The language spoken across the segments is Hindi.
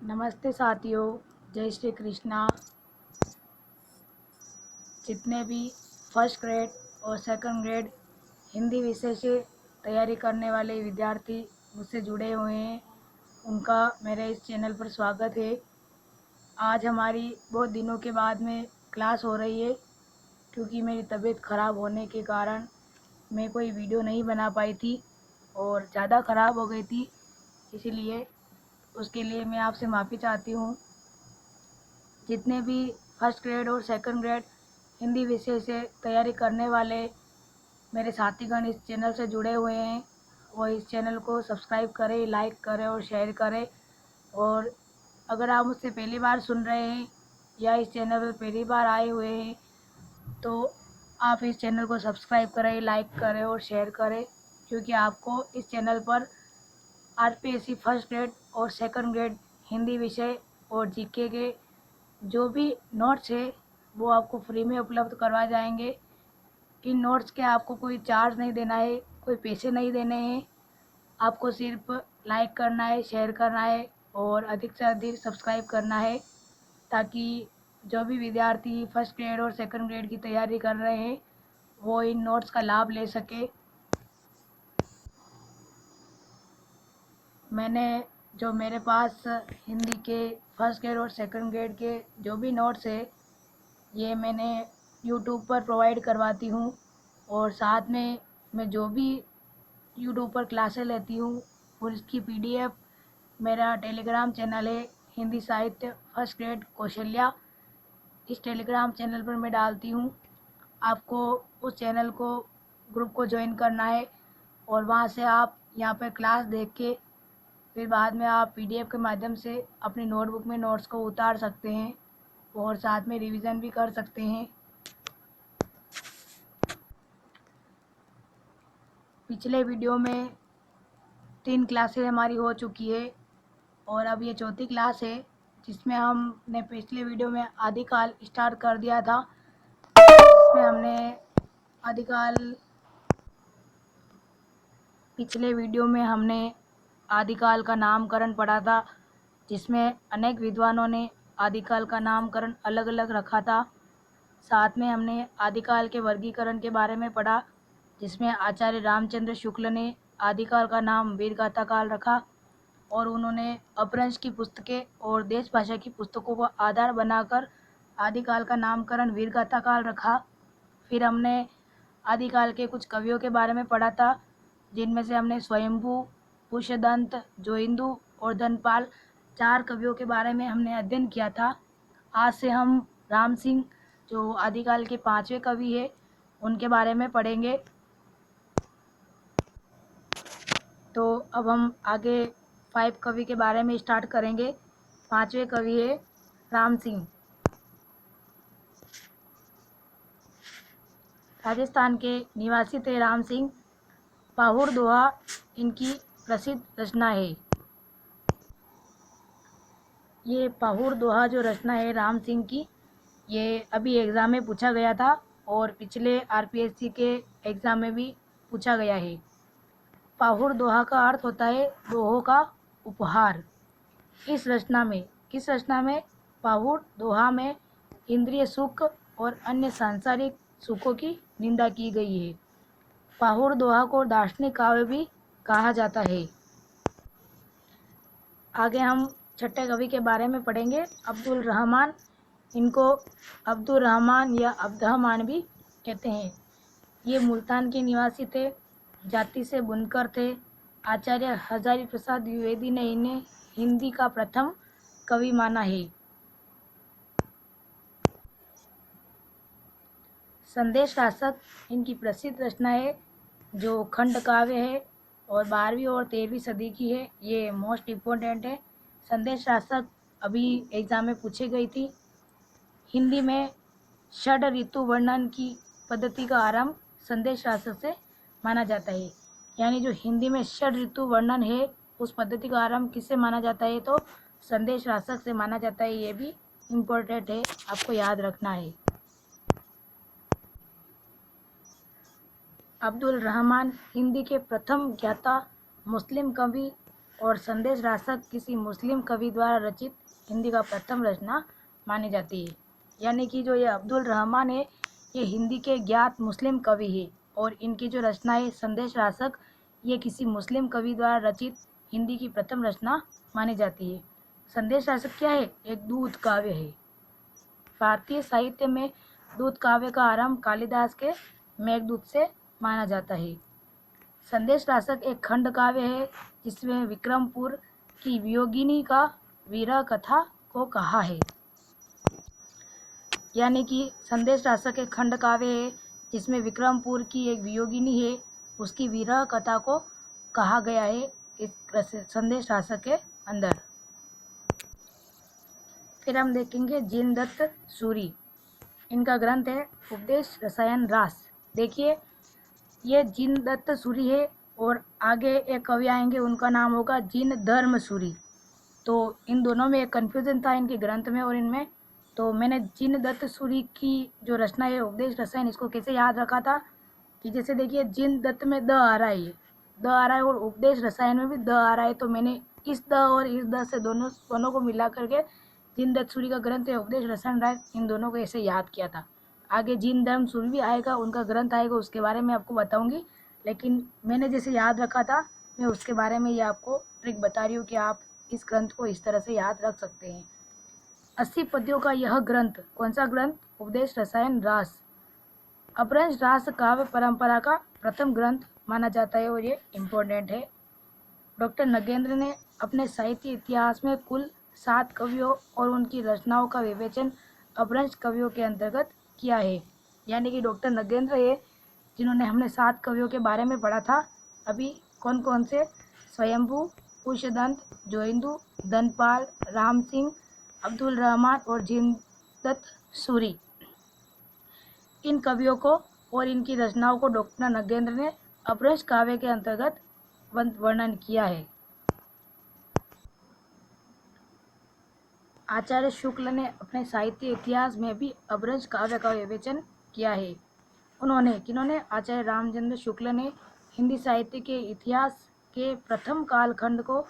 नमस्ते साथियों, जय श्री कृष्णा। जितने भी फर्स्ट ग्रेड और सेकंड ग्रेड हिंदी विषय से तैयारी करने वाले विद्यार्थी मुझसे जुड़े हुए हैं, उनका मेरे इस चैनल पर स्वागत है। आज हमारी बहुत दिनों के बाद में क्लास हो रही है, क्योंकि मेरी तबीयत ख़राब होने के कारण मैं कोई वीडियो नहीं बना पाई थी और ज़्यादा ख़राब हो गई थी, इसीलिए उसके लिए मैं आपसे माफ़ी चाहती हूँ। जितने भी फर्स्ट ग्रेड और सेकंड ग्रेड हिंदी विषय से तैयारी करने वाले मेरे साथीगण इस चैनल से जुड़े हुए हैं, वो इस चैनल को सब्सक्राइब करें, लाइक करें और शेयर करें। और अगर आप मुझसे पहली बार सुन रहे हैं या इस चैनल पर पहली बार आए हुए हैं, तो आप इस चैनल को सब्सक्राइब करें, लाइक करें और शेयर करें, क्योंकि आपको इस चैनल पर आरपीएससी फर्स्ट ग्रेड और सेकंड ग्रेड हिंदी विषय और जीके के जो भी नोट्स है वो आपको फ्री में उपलब्ध करवाए जाएंगे। इन नोट्स के आपको कोई चार्ज नहीं देना है, कोई पैसे नहीं देने हैं। आपको सिर्फ लाइक करना है, शेयर करना है और अधिक से अधिक सब्सक्राइब करना है, ताकि जो भी विद्यार्थी फर्स्ट ग्रेड और सेकंड ग्रेड की तैयारी कर रहे हैं वो इन नोट्स का लाभ ले सके। मैंने जो मेरे पास हिंदी के फर्स्ट ग्रेड और सेकंड ग्रेड के जो भी नोट्स है, ये मैंने यूट्यूब पर प्रोवाइड करवाती हूँ। और साथ में मैं जो भी यूट्यूब पर क्लासें लेती हूँ उसकी पीडीएफ मेरा टेलीग्राम चैनल है हिंदी साहित्य फर्स्ट ग्रेड कौशल्या, इस टेलीग्राम चैनल पर मैं डालती हूँ। आपको उस चैनल को ग्रुप को ज्वाइन करना है और वहाँ से आप यहाँ पर क्लास देख के फिर बाद में आप पीडीएफ के माध्यम से अपनी नोटबुक में नोट्स को उतार सकते हैं और साथ में रिवीजन भी कर सकते हैं। पिछले वीडियो में 3 क्लासें हमारी हो चुकी है और अब ये चौथी क्लास है, जिसमें हमने पिछले वीडियो में आदिकाल स्टार्ट कर दिया था। इसमें हमने आदिकाल पिछले वीडियो में हमने आदिकाल का नामकरण पढ़ा था, जिसमें अनेक विद्वानों ने आदिकाल का नामकरण अलग अलग रखा था। साथ में हमने आदिकाल के वर्गीकरण के बारे में पढ़ा, जिसमें आचार्य रामचंद्र शुक्ल ने आदिकाल का नाम वीरगाथा काल रखा और उन्होंने अपभ्रंश की पुस्तकें और देश भाषा की पुस्तकों को आधार बनाकर आदिकाल का नामकरण वीरगाथा काल रखा। फिर हमने आदिकाल के कुछ कवियों के बारे में पढ़ा था, जिनमें से हमने स्वयंभू, पुष्यदंत, जोइंदू और धनपाल 4 कवियों के बारे में हमने अध्ययन किया था। आज से हम राम सिंह, जो आदिकाल के 5वें कवि है, उनके बारे में पढ़ेंगे। तो अब हम आगे 5 कवि के बारे में स्टार्ट करेंगे। 5वें कवि है राम सिंह। राजस्थान के निवासी थे राम सिंह। पाहुर दोहा इनकी प्रसिद्ध रचना है। ये पाहुर दोहा जो रचना है राम सिंह की, ये अभी एग्ज़ाम में पूछा गया था और पिछले आरपीएससी के एग्ज़ाम में भी पूछा गया है। पाहुर दोहा का अर्थ होता है दोहों का उपहार। किस रचना में पाहुर दोहा में इंद्रिय सुख और अन्य सांसारिक सुखों की निंदा की गई है। पाहुर दोहा को दार्शनिक काव्य भी कहा जाता है। आगे हम छठे कवि के बारे में पढ़ेंगे, अब्दुल रहमान। इनको अब्दुल रहमान या अब्दुर्रहमान भी कहते हैं। ये मुल्तान के निवासी थे, जाति से बुनकर थे। आचार्य हजारी प्रसाद द्विवेदी ने इन्हें हिंदी का प्रथम कवि माना है। संदेश शासक इनकी प्रसिद्ध रचना है, जो खंड काव्य है और 12वीं और 13वीं सदी की है। ये मोस्ट इम्पोर्टेंट है। संदेश शासक अभी एग्ज़ाम में पूछी गई थी। हिंदी में षड ऋतु वर्णन की पद्धति का आरंभ संदेश शासक से माना जाता है। यानी जो हिंदी में षड ऋतु वर्णन है, उस पद्धति का आरंभ किससे माना जाता है? तो संदेश शासक से माना जाता है। ये भी इम्पोर्टेंट है, आपको याद रखना है। अब्दुल रहमान हिंदी के प्रथम ज्ञाता मुस्लिम कवि और संदेश रासक किसी मुस्लिम कवि द्वारा रचित हिंदी का प्रथम रचना मानी जाती है। यानी कि जो ये अब्दुल रहमान है, ये हिंदी के ज्ञात मुस्लिम कवि है और इनकी जो रचना है संदेश रासक, ये किसी मुस्लिम कवि द्वारा रचित हिंदी की प्रथम रचना मानी जाती है। संदेश रासक क्या है? एक दूत काव्य है। भारतीय साहित्य में दूत काव्य का आरंभ कालिदास के मेघदूत से माना जाता है। संदेश रासक एक खंड काव्य है जिसमें विक्रमपुर की वियोगिनी का विरह कथा को कहा है। यानी कि संदेश रासक एक खंड काव्य है जिसमें विक्रमपुर की एक वियोगिनी है, उसकी विरह कथा को कहा गया है इस संदेश रासक के अंदर। फिर हम देखेंगे जिनदत्त सूरी, इनका ग्रंथ है उपदेश रसायन रास। देखिए, ये जिनदत्त सूरी है और आगे एक कवि आएंगे, उनका नाम होगा जिन धर्म सूरी। तो इन दोनों में एक कन्फ्यूजन था इनके ग्रंथ में और इनमें, तो मैंने जिनदत्त सूरी की जो रचना है उपदेश रसायन, इसको कैसे याद रखा था कि जैसे देखिए जिनदत्त में द आ रहा है, द आ रहा है और उपदेश रसायन में भी द आ रहा है, तो मैंने इस द और इस द से दोनों को मिला करके जिनदत्त सूरी का ग्रंथ है उपदेश रसायन रास, इन दोनों को ऐसे याद किया था। आगे जिन धर्म सूरी भी आएगा, उनका ग्रंथ आएगा, उसके बारे में आपको बताऊंगी, लेकिन मैंने जैसे याद रखा था मैं उसके बारे में ये आपको ट्रिक बता रही हूँ कि आप इस ग्रंथ को इस तरह से याद रख सकते हैं। 80 पद्यों का यह ग्रंथ, कौन सा ग्रंथ? उपदेश रसायन रास, अपभ्रंश रास काव्य परंपरा का प्रथम ग्रंथ माना जाता है और ये इम्पोर्टेंट है। डॉक्टर नगेंद्र ने अपने साहित्य इतिहास में कुल 7 कवियों और उनकी रचनाओं का विवेचन अपभ्रंश कवियों के अंतर्गत किया है। यानी कि डॉक्टर नगेंद्र है जिन्होंने हमने 7 कवियों के बारे में पढ़ा था अभी, कौन कौन से? स्वयंभू, कुशदंत, जोइंदू, धनपाल, राम सिंह, अब्दुल रहमान और जिनदत्त सूरी। इन कवियों को और इनकी रचनाओं को डॉक्टर नगेंद्र ने अपभ्रंश काव्य के अंतर्गत वर्णन किया है। आचार्य शुक्ल ने अपने साहित्य इतिहास में भी अपभ्रंश काव्य का विवेचन किया है। उन्होंने, किन्होंने? आचार्य रामचंद्र शुक्ल ने हिंदी साहित्य के इतिहास के प्रथम कालखंड को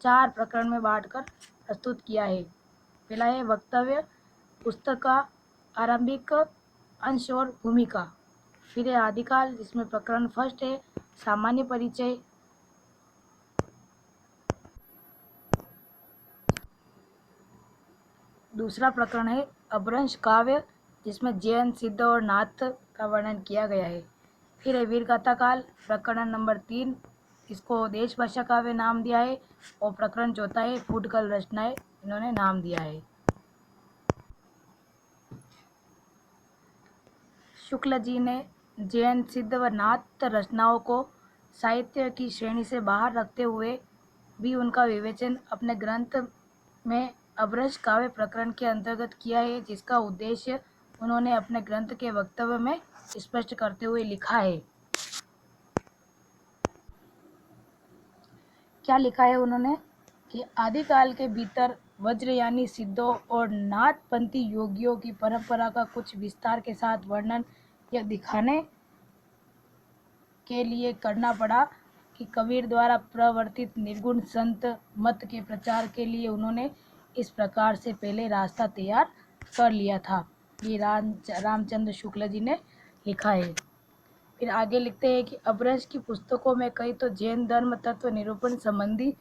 4 प्रकरण में बांटकर प्रस्तुत किया है। पहला है वक्तव्य, पुस्तक का आरंभिक अंश और भूमिका। फिर है आदिकाल, जिसमें प्रकरण फर्स्ट है सामान्य परिचय। दूसरा प्रकरण है अपभ्रंश काव्य, जिसमें जैन, सिद्ध और नाथ का वर्णन किया गया है। फिर है वीरगाथा काल, प्रकरण नंबर 3, इसको देश भाषा काव्य नाम दिया है। और प्रकरण चौथा है फुटकल रचनाएं, इन्होंने नाम दिया है। शुक्ल जी ने जैन, सिद्ध व नाथ रचनाओं को साहित्य की श्रेणी से बाहर रखते हुए भी उनका विवेचन अपने ग्रंथ में अपभ्रंश काव्य प्रकरण के अंतर्गत किया है, जिसका उद्देश्य उन्होंने अपने ग्रंथ के वक्तव्य में स्पष्ट करते हुए लिखा है। क्या लिखा है उन्होंने? कि आदिकाल के भीतर वज्रयानी सिद्धों और नाथपंथी योगियों की परंपरा का कुछ विस्तार के साथ वर्णन यह दिखाने के लिए करना पड़ा कि कबीर द्वारा प्रवर्तित निर्गुण संत मत के प्रचार के लिए उन्होंने इस प्रकार से पहले रास्ता तैयार कर लिया था। ये रामचंद्र शुक्ल जी ने लिखा है। फिर आगे लिखते हैं कि अपभ्रंश की पुस्तकों में कई तो जैन धर्म तत्व निरूपण संबंधी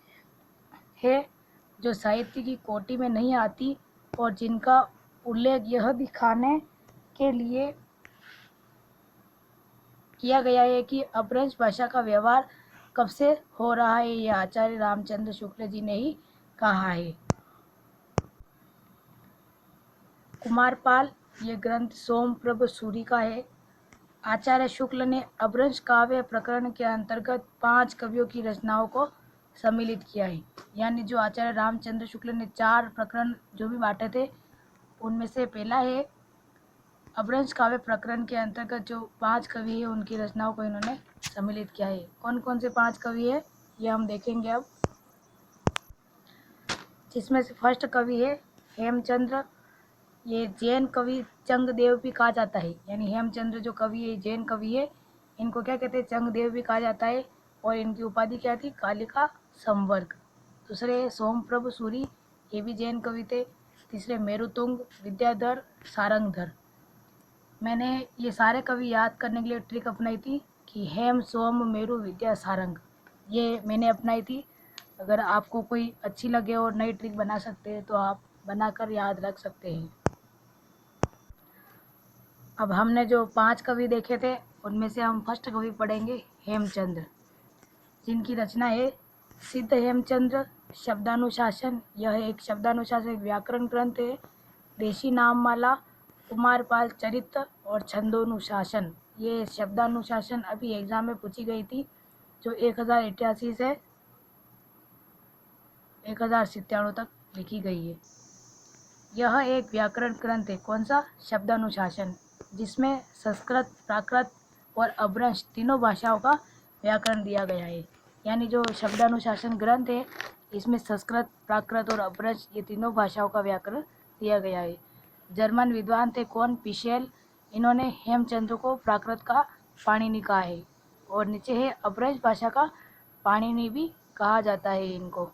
है जो साहित्य की कोटि में नहीं आती और जिनका उल्लेख यह दिखाने के लिए किया गया है कि अपभ्रंश भाषा का व्यवहार कब से हो रहा है, यह आचार्य रामचंद्र शुक्ल जी ने ही कहा है। कुमारपाल, ये ग्रंथ सोमप्रभ सूरी का है। आचार्य शुक्ल ने अपभ्रंश काव्य प्रकरण के अंतर्गत 5 कवियों की रचनाओं को सम्मिलित किया है। यानी जो आचार्य रामचंद्र शुक्ल ने 4 प्रकरण जो भी बांटे थे, उनमें से पहला है अपभ्रंश काव्य प्रकरण के अंतर्गत जो 5 कवि है उनकी रचनाओं को इन्होंने सम्मिलित किया है। कौन कौन से 5 कवि है ये हम देखेंगे अब, जिसमें से फर्स्ट कवि है हेमचंद्र। ये जैन कवि चंगदेव भी कहा जाता है, यानी हेमचंद्र जो कवि है जैन कवि है, इनको क्या कहते हैं? चंगदेव भी कहा जाता है। और इनकी उपाधि क्या थी? कालिका संवर्ग। दूसरे सोमप्रभु सूरी, ये भी जैन कवि थे। तीसरे मेरुतुंग, विद्याधर, सारंगधर। मैंने ये सारे कवि याद करने के लिए ट्रिक अपनाई थी कि हेम, सोम, मेरु, विद्या, सारंग, ये मैंने अपनाई थी। अगर आपको कोई अच्छी लगे और नई ट्रिक बना सकते हैं तो आप बनाकर याद रख सकते हैं। अब हमने जो 5 कवि देखे थे उनमें से हम फर्स्ट कवि पढ़ेंगे हेमचंद्र, जिनकी रचना है सिद्ध हेमचंद्र शब्दानुशासन। यह एक शब्दानुशासन व्याकरण ग्रंथ है। देशी नाममाला, कुमारपाल चरित्र और छंदोनुशासन। ये शब्दानुशासन अभी एग्जाम में पूछी गई थी, जो 1088 से 1097 तक लिखी गई है। यह एक व्याकरण ग्रंथ है। कौन सा? शब्दानुशासन, जिसमें संस्कृत, प्राकृत और अपभ्रंश तीनों भाषाओं का व्याकरण दिया गया है। यानी जो शब्दानुशासन ग्रंथ है, इसमें संस्कृत, प्राकृत और अपभ्रंश ये तीनों भाषाओं का व्याकरण दिया गया है। जर्मन विद्वान थे कौन? पिशेल। इन्होंने हेमचंद्र को प्राकृत का पाणिनि कहा है और नीचे है अपभ्रंश भाषा का पाणिनि भी कहा जाता है इनको।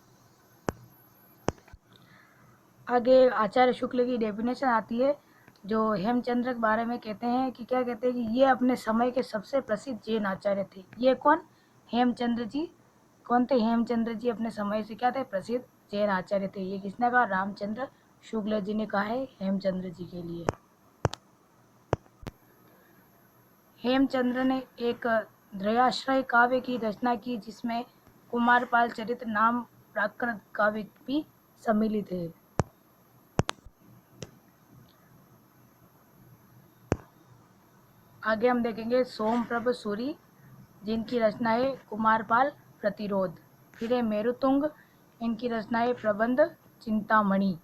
आगे आचार्य शुक्ल की डेफिनेशन आती है, जो हेमचंद्र के बारे में कहते हैं कि क्या कहते हैं कि ये अपने समय के सबसे प्रसिद्ध जैन आचार्य थे। ये कौन? हेमचंद्र जी। कौन थे हेमचंद्र जी? अपने समय से क्या थे? प्रसिद्ध जैन आचार्य थे। ये किसने कहा? रामचंद्र शुक्ल जी ने कहा है हेमचंद्र जी के लिए। हेमचंद्र ने एक त्रयाश्रय काव्य की रचना की, जिसमें कुमारपाल चरित्र नाम प्राकृत काव्य भी सम्मिलित है। आगे हम देखेंगे सोमप्रभ सूरी, जिनकी रचना है कुमारपाल प्रतिरोध। फिर है मेरुतुंग, इनकी रचना है प्रबंध चिंतामणि,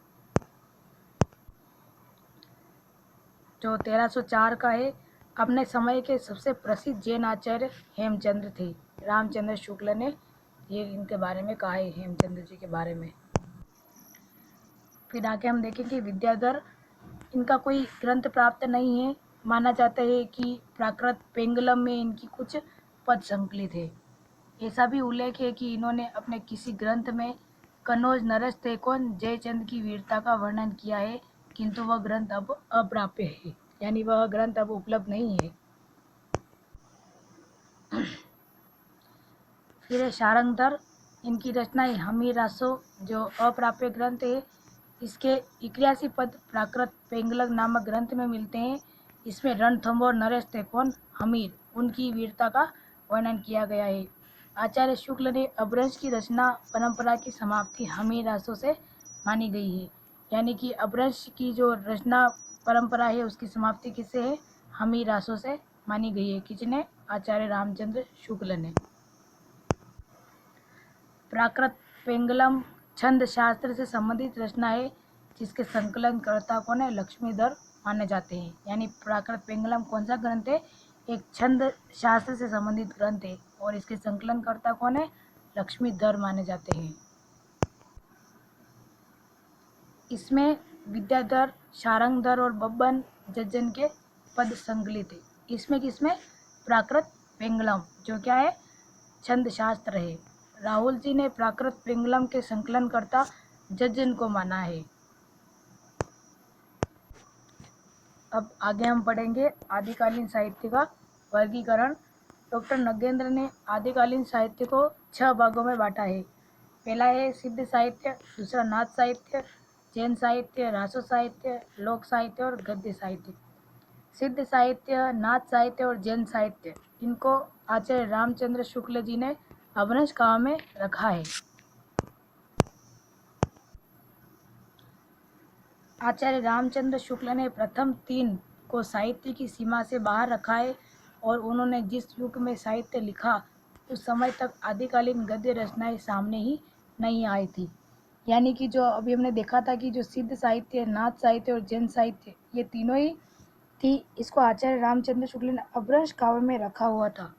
जो 1304 का है। अपने समय के सबसे प्रसिद्ध जैन आचार्य हेमचंद्र थे। रामचंद्र शुक्ल ने ये इनके बारे में कहा है, हेमचंद्र जी के बारे में। फिर आगे हम देखेंगे विद्याधर। इनका कोई ग्रंथ प्राप्त नहीं है। माना जाता है कि प्राकृत पेंगलम में इनकी कुछ पद संकलित है। ऐसा भी उल्लेख है कि इन्होंने अपने किसी ग्रंथ में कनौज नरस थे कौन जयचंद की वीरता का वर्णन किया है, किंतु वह ग्रंथ अब अप्राप्य है, यानी वह ग्रंथ अब उपलब्ध नहीं है। फिर है सारंगधर, इनकी रचना है हमीरासो, जो अप्राप्य ग्रंथ है। इसके 81 पद प्राकृत पेंगलग नामक ग्रंथ में मिलते हैं। इसमें रणथंभौर नरेश थे कौन? हमीर, उनकी वीरता का वर्णन किया गया है। आचार्य शुक्ल ने अपभ्रंश की रचना परंपरा की समाप्ति हमीरासो से मानी गई है। यानी कि अपभ्रंश की जो रचना परंपरा है उसकी समाप्ति किससे है? हमीरासो से मानी गई है। किसने? आचार्य रामचंद्र शुक्ल ने। प्राकृत पेंगलम छंद शास्त्र से संबंधित रचना है, जिसके संकलन कर्ता कौन है? लक्ष्मीधर माने जाते हैं। यानी प्राकृत पेंगलम कौन सा ग्रंथ है? एक छंद शास्त्र से संबंधित ग्रंथ है और इसके संकलन कर्ता कौन है? लक्ष्मीधर माने जाते हैं। इसमें विद्याधर, सारंगधर और बब्बन जज्जन के पद संकलित है। इसमें किसमें? प्राकृत पेंगलम, जो क्या है? छंद शास्त्र है। राहुल जी ने प्राकृत पेंगलम के संकलनकर्ता जज्जन को माना है। अब आगे हम पढ़ेंगे आदिकालीन साहित्य का वर्गीकरण। डॉक्टर नगेंद्र ने आदिकालीन साहित्य को 6 भागों में बांटा है। पहला है सिद्ध साहित्य, दूसरा नाथ साहित्य, जैन साहित्य, रासो साहित्य, लोक साहित्य और गद्य साहित्य। सिद्ध साहित्य, नाथ साहित्य और जैन साहित्य, इनको आचार्य रामचंद्र शुक्ल जी ने अपभ्रंश काव्य में रखा है। आचार्य रामचंद्र शुक्ल ने प्रथम 3 को साहित्य की सीमा से बाहर रखा है और उन्होंने जिस युग में साहित्य लिखा उस समय तक आदिकालीन गद्य रचनाएं सामने ही नहीं आई थी। यानी कि जो अभी हमने देखा था कि जो सिद्ध साहित्य, नाथ साहित्य और जैन साहित्य, ये तीनों ही थी, इसको आचार्य रामचंद्र शुक्ल ने अपभ्रंश काव्य में रखा हुआ था।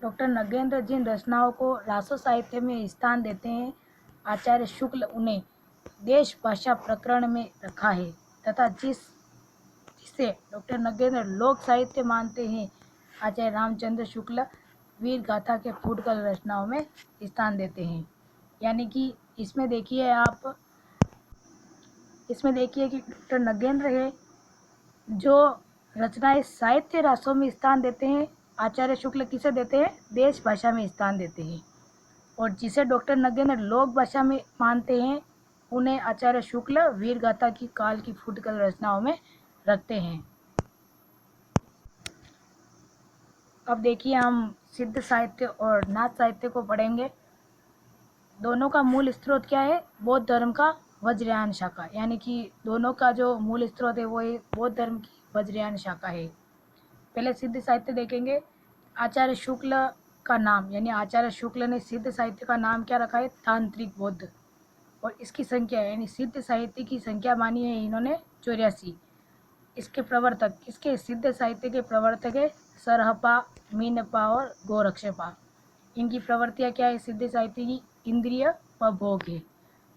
डॉक्टर नगेंद्र जिन रचनाओं को रासो साहित्य में स्थान देते हैं, आचार्य शुक्ल उन्हें देश भाषा प्रकरण में रखा है तथा जिसे डॉक्टर नगेंद्र लोक साहित्य मानते हैं, आचार्य रामचंद्र शुक्ल वीर गाथा के फुटकल रचनाओं में स्थान देते हैं। यानी कि इसमें देखिए कि डॉक्टर नगेंद्र है जो रचनाएं साहित्य रासों में स्थान देते हैं, आचार्य शुक्ल किसे देते हैं, देश भाषा में स्थान देते हैं। और जिसे डॉक्टर नगेंद्र लोक भाषा में मानते हैं उन्हें आचार्य शुक्ल वीर गाथा की काल की फुटकल रचनाओं में रखते हैं। अब देखिए हम सिद्ध साहित्य और नाथ साहित्य को पढ़ेंगे। दोनों का मूल स्रोत क्या है, बौद्ध धर्म का वज्रयान शाखा, यानी कि दोनों का जो मूल स्रोत है वो बौद्ध धर्म की वज्रयान शाखा है। पहले सिद्ध साहित्य देखेंगे। आचार्य शुक्ल का नाम, यानी आचार्य शुक्ल ने सिद्ध साहित्य का नाम क्या रखा है, तांत्रिक बौद्ध। और इसकी संख्या यानी सिद्ध साहित्य की संख्या मानी है इन्होंने 84। इसके प्रवर्तक, इसके सिद्ध साहित्य के प्रवर्तक है सरहपा, मीनपा और गोरक्षपा। इनकी प्रवृत्तियाँ क्या है सिद्ध साहित्य की, इंद्रिय व भोग है।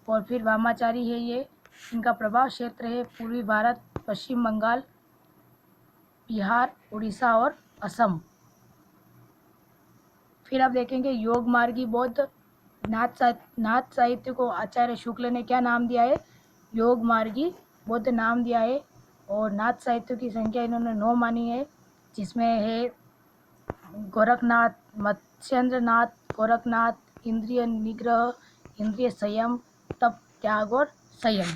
और फिर वामाचारी है ये, इनका प्रभाव क्षेत्र है पूर्वी भारत, पश्चिम बंगाल, बिहार, उड़ीसा और असम। फिर आप देखेंगे योग मार्गी बौद्ध। नाथ साहित्य को आचार्य शुक्ल ने क्या नाम दिया है, योग मार्गी बौद्ध नाम दिया है। और नाथ साहित्य की संख्या इन्होंने 9 मानी है, जिसमें है गोरखनाथ, मत्स्येंद्रनाथ, गोरखनाथ, इंद्रिय निग्रह, इंद्रिय संयम, तप, त्याग और संयम।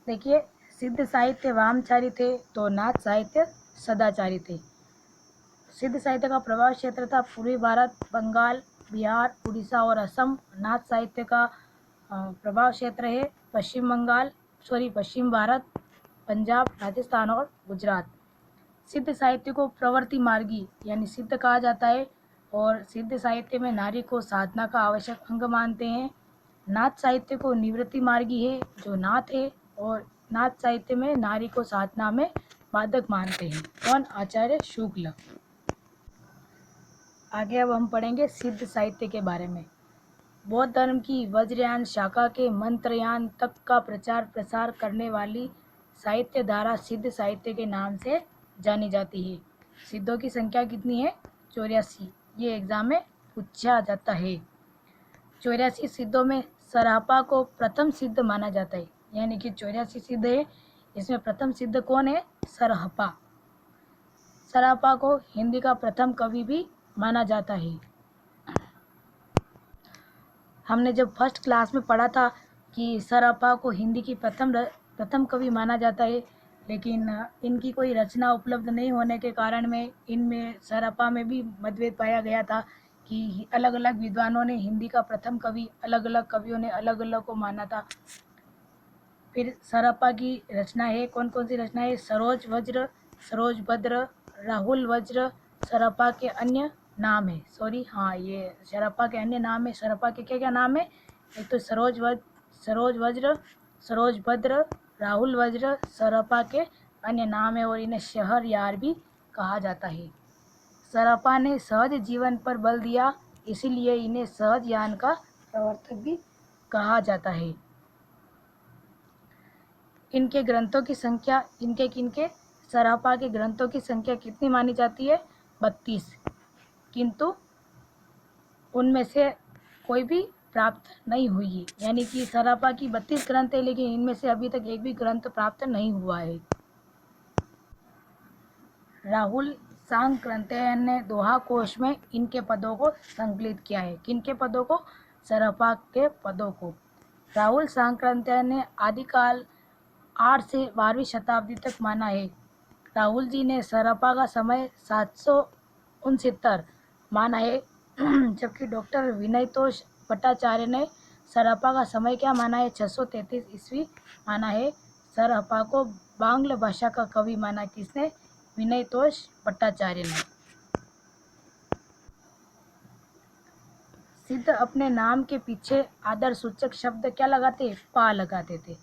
देखिए सिद्ध साहित्य वामचारी थे तो नाथ साहित्य सदाचारी थे। सिद्ध साहित्य का प्रभाव क्षेत्र था पूर्वी भारत, बंगाल, बिहार, उड़ीसा और असम। नाथ साहित्य का प्रभाव क्षेत्र है पश्चिम भारत, पंजाब, राजस्थान और गुजरात। सिद्ध साहित्य को प्रवृत्ति मार्गी यानी सिद्ध कहा जाता है और सिद्ध साहित्य में नारी को साधना का आवश्यक अंग मानते हैं। नाथ साहित्य को निवृत्ति मार्गी है जो नाथ है, और नाथ साहित्य में नारी को साधना में बाधक मानते हैं। कौन, आचार्य शुक्ल। आगे अब हम पढ़ेंगे सिद्ध साहित्य के बारे में। बौद्ध धर्म की वज्रयान शाखा के मंत्रयान तक का प्रचार प्रसार करने वाली साहित्य धारा सिद्ध साहित्य के नाम से जानी जाती है। सिद्धों की संख्या कितनी है, 84। ये एग्जाम में पूछा जाता है। 84 सिद्धों में सरापा को प्रथम सिद्ध माना जाता है, यानी कि 84 सिद्ध है, इसमें प्रथम सिद्ध कौन है, सरहपा। सरापा को हिंदी का प्रथम कवि भी माना जाता है। हमने जब फर्स्ट क्लास में पढ़ा था कि सरापा को हिंदी की प्रथम कवि माना जाता है, लेकिन इनकी कोई रचना उपलब्ध नहीं होने के कारण में इनमें सरापा में भी मतभेद पाया गया था कि अलग अलग विद्वानों ने हिंदी का प्रथम कवि, अलग अलग कवियों ने अलग अलग को माना था। फिर सरापा की रचना है, कौन कौन सी रचना है, सरोज वज्र, सरोज भद्र, राहुल वज्र, सरापा के अन्य नाम है। ये सरापा के अन्य नाम है। सरापा के क्या क्या नाम है, एक तो सरोज वज्र, सरोज भद्र, राहुल वज्र, सरापा के अन्य नाम है। और इन्हें शहर यार भी कहा जाता है। सरापा ने सहज जीवन पर बल दिया, इसीलिए इन्हें सहज ज्ञान का प्रवर्तक भी कहा जाता है। इनके ग्रंथों की संख्या, किनके सरापा के ग्रंथों की संख्या कितनी मानी जाती है, 32, किंतु उनमें से कोई भी प्राप्त नहीं हुई है। यानी कि सरापा की 32 ग्रंथ है, लेकिन इनमें से अभी तक एक भी ग्रंथ प्राप्त नहीं हुआ है। राहुल सांक्रांत्य ने दोहा कोश में इनके पदों को संकलित किया है। किनके पदों को, सरापा के पदों को। राहुल सांक्रांत्य ने आदिकाल 8 से 12वीं शताब्दी तक माना है। राहुल जी ने सरापा का समय 769 माना है, जबकि डॉक्टर विनयतोष भट्टाचार्य ने सरापा का समय क्या माना है, 633 ईस्वी माना है। सरापा को बांग्ला भाषा का कवि माना किसने, विनयतोष भट्टाचार्य ने। सिद्ध अपने नाम के पीछे आदर सूचक शब्द क्या लगाते, पा लगाते थे,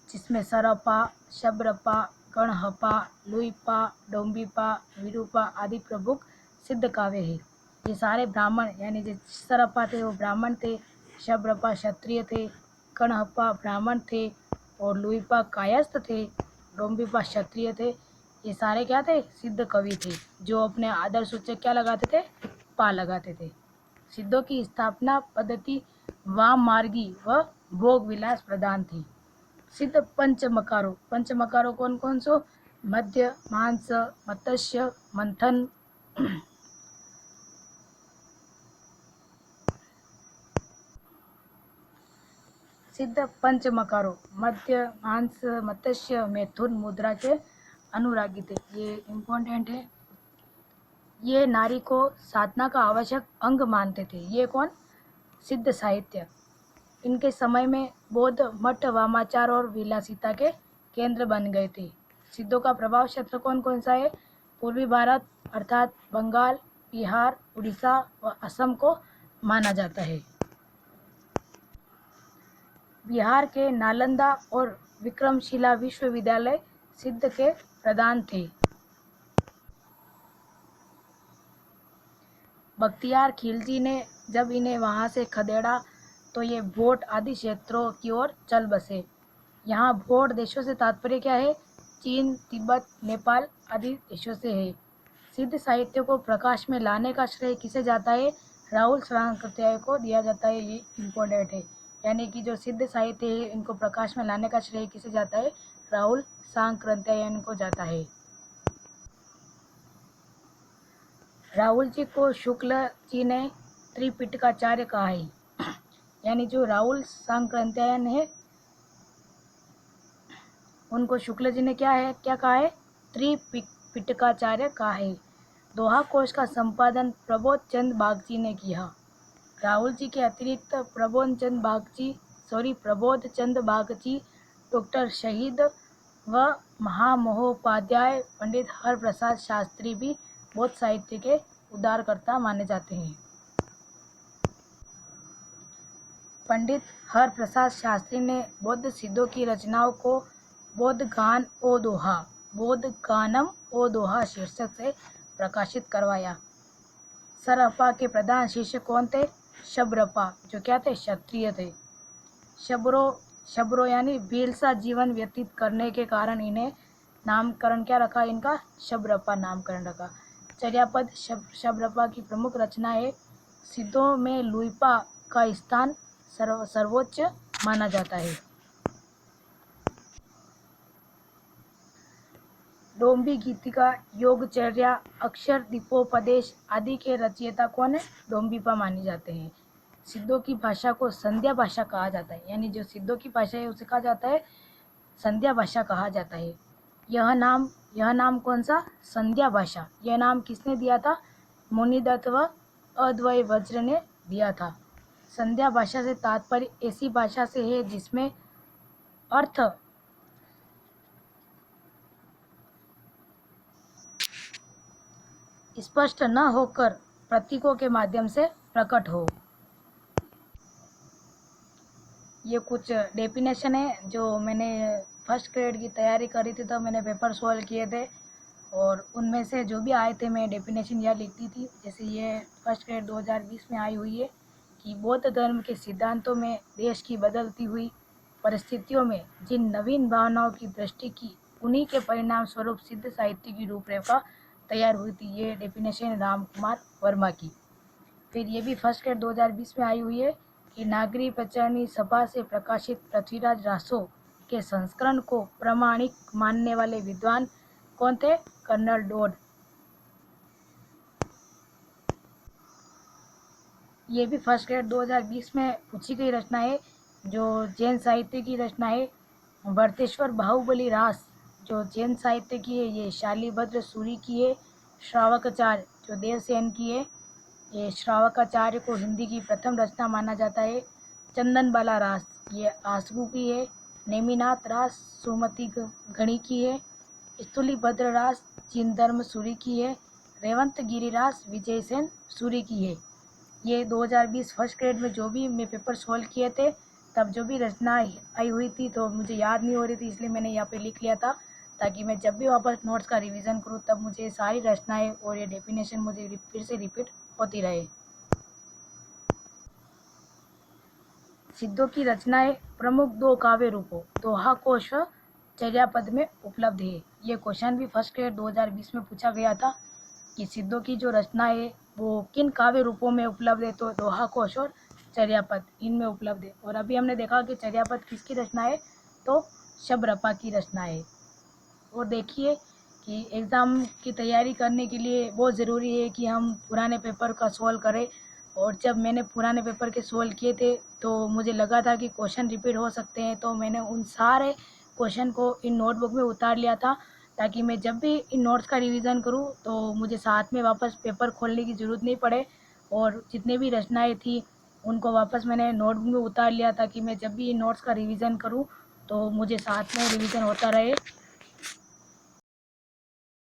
जिसमें सरपा, शबरपा, गणहपा, लुईपा, डोम्बीपा, विरूपा आदि प्रमुख सिद्ध काव्य है। ये सारे ब्राह्मण, यानी जो सरपा थे वो ब्राह्मण थे, शबरपा क्षत्रिय थे, गणहपा ब्राह्मण थे और लुईपा कायस्थ थे, डोम्बीपा क्षत्रिय थे। ये सारे क्या थे? सिद्ध कवि थे, जो अपने आदर सूचक क्या लगाते थे? पा लगाते थे। सिद्धों की स्थापना पद्धति वाम मार्गी व भोग विलास प्रधान थी। सिद्ध पंचमकारों, पंचमकारों कौन कौन सो? मध्य, मांस, मत्स्य, मंथन, सिद्ध पंचमकारों मध्य, मांस, मत्स्य, मैथुन मुद्रा के अनुरागी थे। ये इम्पोर्टेंट है। ये नारी को साधना का आवश्यक अंग मानते थे। ये कौन? सिद्ध साहित्य। इनके समय में बौद्ध मठ वामाचार और विलासिता के केंद्र बन गए थे। सिद्धों का प्रभाव क्षेत्र कौन कौन सा है? पूर्वी भारत अर्थात बंगाल, बिहार, उड़ीसा व असम को माना जाता है। बिहार के नालंदा और विक्रमशिला विश्वविद्यालय सिद्ध के प्रधान थे। बख्तियार खिलजी ने जब इन्हें वहां से खदेड़ा तो ये भोट आदि क्षेत्रों की ओर चल बसे। यहाँ भोट देशों से तात्पर्य क्या है? चीन, तिब्बत, नेपाल आदि देशों से है। सिद्ध साहित्य को प्रकाश में लाने का श्रेय किसे जाता है? राहुल सांकृत्याय को दिया जाता है। ये इम्पोर्टेंट है। यानी कि जो सिद्ध साहित्य है इनको प्रकाश में लाने का श्रेय किसे जाता है? राहुल सांकृत्यायन को जाता है। राहुल जी को शुक्ल जी ने त्रिपिटकाचार्य कहा है। यानी जो राहुल सांकृत्यायन है उनको शुक्ल जी ने क्या कहा है? त्रिपिटकाचार्य कहा है। दोहा कोश का संपादन प्रबोध चंद बागची ने किया। राहुल जी के अतिरिक्त प्रबोध चंद बागची, डॉक्टर शहीद व महामहोपाध्याय पंडित हरप्रसाद शास्त्री भी बौद्ध साहित्य के उद्धारकर्ता माने जाते हैं। पंडित हरप्रसाद शास्त्री ने बौद्ध सिद्धों की रचनाओं को बौद्ध गानम ओ दोहा शीर्षक से प्रकाशित करवाया। सरअपा के प्रधान शिष्य कौन थे? शबरपा, जो क्या थे? क्षत्रिय थे। शबरो यानी भीलसा जीवन व्यतीत करने के कारण इन्हें नामकरण क्या रखा? इनका शबरपा नामकरण रखा। चर्यापद शबरपा की प्रमुख रचना है। सिद्धों में लुइपा का स्थान सर्वोच्च माना जाता है। डोम्बी गीतिका, योगचर्या, अक्षर दीपोपदेश आदि के रचयिता कौन है? डोम्बीपा माने जाते हैं। सिद्धों की भाषा को संध्या भाषा कहा जाता है। यानी जो सिद्धों की भाषा है उसे कहा जाता है संध्या भाषा कहा जाता है। यह नाम कौन सा? संध्या भाषा। यह नाम किसने दिया था? मुनिदत्त व अद्वय वज्र ने दिया था। संध्या भाषा से तात्पर्य ऐसी भाषा से है जिसमें अर्थ स्पष्ट न होकर प्रतीकों के माध्यम से प्रकट हो। ये कुछ डेफिनेशन है जो मैंने फर्स्ट ग्रेड की तैयारी करी थी तो मैंने पेपर सॉल्व किए थे, और उनमें से जो भी आए थे मैं डेफिनेशन याद लिखती थी। जैसे ये फर्स्ट ग्रेड 2020 में आई हुई है कि बौद्ध धर्म के सिद्धांतों में देश की बदलती हुई परिस्थितियों में जिन नवीन भावनाओं की दृष्टि की, उन्हीं के परिणाम स्वरूप सिद्ध साहित्य की रूपरेखा तैयार हुई थी। ये डेफिनेशन राम कुमार वर्मा की। फिर ये भी फर्स्ट ग्रेड 2020 में आई हुई है कि नागरी पंचायती सभा से प्रकाशित पृथ्वीराज रासो के संस्करण को प्रामाणिक मानने वाले विद्वान कौन थे? कर्नल डोड। ये भी फर्स्ट ग्रेड 2020 में पूछी गई रचना है। जो जैन साहित्य की रचना है वर्तेश्वर बाहुबली रास, जो जैन साहित्य की है ये शालिभद्र सूरी की है। श्रावकाचार्य जो देवसेन की है, ये श्रावकाचार्य को हिंदी की प्रथम रचना माना जाता है। चंदनबाला रास ये आसगू की है। नेमिनाथ रास सुमति गणी की है। स्थूलीभद्र रास जिनधर्म सूरी की है। रेवंत गिरी रास विजय सेन सूरी की है। ये 2020 फर्स्ट ग्रेड में जो भी मैं पेपर सॉल्व किए थे तब जो भी रचना आई हुई थी तो मुझे याद नहीं हो रही थी, इसलिए मैंने यहाँ पे लिख लिया था ताकि मैं जब भी वापस नोट्स का रिवीजन करूँ तब मुझे सारी रचनाएं और ये डेफिनेशन मुझे फिर से रिपीट होती रहे। सिद्धों की रचनाएं प्रमुख दो काव्य रूपों दोहा कोश व चर्यापद में उपलब्ध है। ये क्वेश्चन भी फर्स्ट ग्रेड 2020 में पूछा गया था कि सिद्धों की जो रचना है वो किन काव्य रूपों में उपलब्ध है, तो दोहा, कोश और चर्यापद इनमें उपलब्ध है। और अभी हमने देखा कि चर्यापद किसकी रचना है, तो शबरपा की रचना है। और देखिए कि एग्ज़ाम की तैयारी करने के लिए बहुत ज़रूरी है कि हम पुराने पेपर का सॉल्व करें। और जब मैंने पुराने पेपर के सॉल्व किए थे तो मुझे लगा था कि क्वेश्चन रिपीट हो सकते हैं, तो मैंने उन सारे क्वेश्चन को इन नोटबुक में उतार लिया था, ताकि मैं जब भी इन नोट्स का रिवीजन करूं तो मुझे साथ में वापस पेपर खोलने की ज़रूरत नहीं पड़े। और जितने भी रचनाएं थी उनको वापस मैंने नोटबुक में उतार लिया, ताकि मैं जब भी इन नोट्स का रिवीजन करूं तो मुझे साथ में रिवीजन होता रहे।